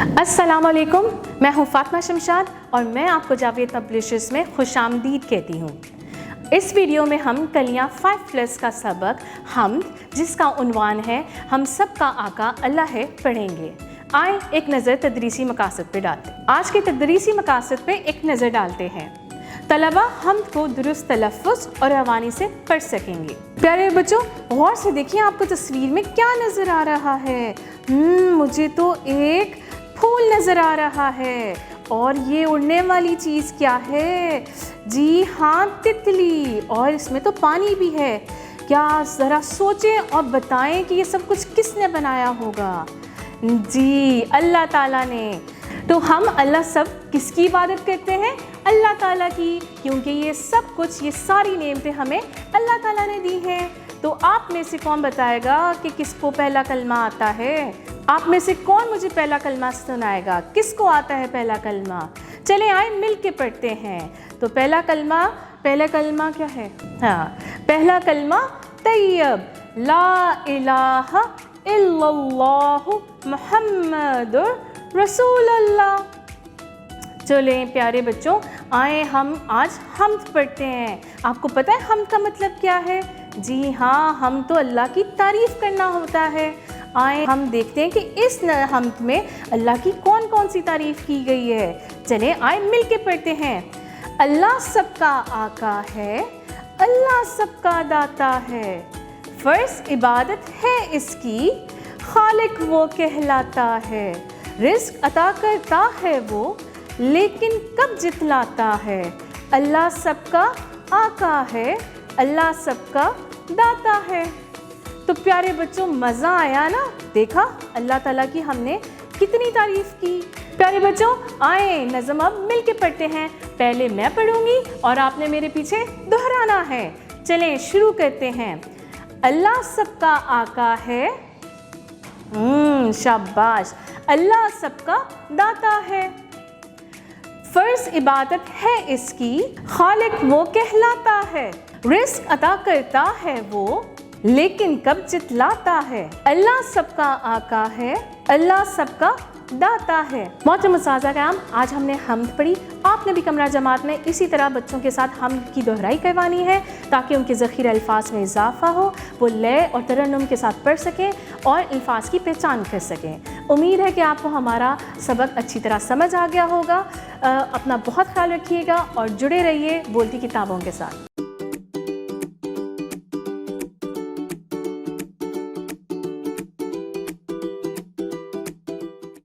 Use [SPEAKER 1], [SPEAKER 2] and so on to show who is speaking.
[SPEAKER 1] अस्सलाम वालेकुम, मैं हूँ फातिमा शमशाद और मैं आपको जावेद पब्लिशर्स में खुशामदीद कहती हूँ। इस वीडियो में हम कलियाँ 5+ का सबक हम्द, जिसका उन्वान है हम सब का आका अल्लाह है, पढ़ेंगे। आए एक नज़र तदरीसी मकासद पे डालते हैं। आज के तदरीसी मकासद पे एक नज़र डालते हैं। तलबा हम्द को दुरुस्त तलफ़्फ़ुज़ और रवानी से पढ़ सकेंगे। प्यारे बच्चों, गौर से देखिए आपको तस्वीर में क्या नज़र आ रहा है। मुझे तो एक फूल नज़र आ रहा है। और ये उड़ने वाली चीज़ क्या है? जी हाँ, तितली। और इसमें तो पानी भी है। क्या ज़रा सोचें और बताएं कि ये सब कुछ किसने बनाया होगा? जी, अल्लाह ताला ने। तो हम अल्लाह सब किसकी इबादत करते हैं? अल्लाह ताला की, क्योंकि ये सब कुछ, ये सारी नेमतें हमें अल्लाह ताला ने दी हैं। तो आप में से कौन बताएगा कि किसको पहला कलमा आता है? आप में से कौन मुझे पहला कलमा सुनाएगा? किसको आता है पहला कलमा? चले आए मिल के पढ़ते हैं। तो पहला कलमा क्या है? हाँ, पहला कलमा तैयब, ला इलाहा इल्लल्लाहु मुहम्मदुर रसूलुल्लाह। चलें प्यारे बच्चों, आए हम आज हम्द पढ़ते हैं। आपको पता है हम्द का मतलब क्या है? जी हाँ, हम तो अल्लाह की तारीफ़ करना होता है। आए हम देखते हैं कि इस हम्द में अल्लाह की कौन कौन सी तारीफ़ की गई है। चलें आए मिल के पढ़ते हैं। अल्लाह सबका आका है, अल्लाह सबका दाता है, फ़र्ज़ इबादत है इसकी, खालिक वो कहलाता है, रिज़्क़ अता करता है वो, लेकिन कब जितलाता है। अल्लाह सबका आका है, अल्लाह सबका दाता है। तो प्यारे बच्चों, मज़ा आया ना? देखा अल्लाह ताला की हमने कितनी तारीफ़ की। प्यारे बच्चों, आए नज़म अब मिल के पढ़ते हैं। पहले मैं पढ़ूंगी और आपने मेरे पीछे दोहराना है। चलें शुरू करते हैं। अल्लाह सबका आका है, शाबाश। अल्लाह सबका दाता है, फ़र्ज़ इबादत है इसकी, खालिक वो कहलाता है, रिज़्क़ अता करता है वो, लेकिन कब जितलाता है। अल्लाह सबका आका है, अल्लाह सबका दाता है। मोहतरम उस्ताज़-ए-किराम, आज हमने हम्द पढ़ी। आपने भी कमरा जमात में इसी तरह बच्चों के साथ हम्द की दोहराई करवानी है, ताकि उनके ज़ख़ीरे अल्फाज में इजाफ़ा हो, वो लय और तरन्नुम के साथ पढ़ सकें और अल्फाज की पहचान कर सकें। उम्मीद है कि आपको हमारा सबक अच्छी तरह समझ आ गया होगा। अपना बहुत ख्याल रखिएगा और जुड़े रहिए बोलती किताबों के साथ।